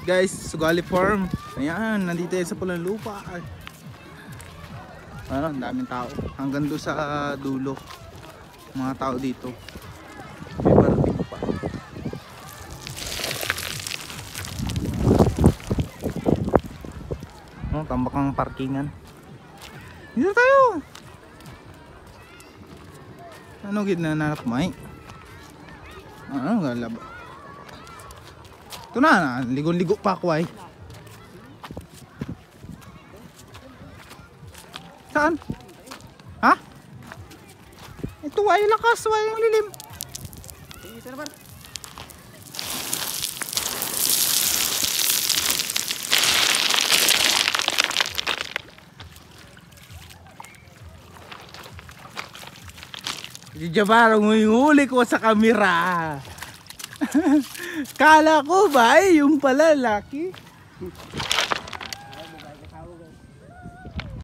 guys, Sugali Farm. Ayan, nandito yan sa Pulang Lupa. Ano, ang daming tao. Hanggang doon sa dulo. Mga tao dito. May parating pa. Oh, tambak ang parkingan. Dito tayo. Ano ginanap may? Ano galab? Ito na, ligo-ligo pa ako ay. Saan? Ha? Ito ay lakas, ay ang lilim. Sige, sir, bar. Si Jabar, huli ko sa kamera. Kala ko ba yung pala laki.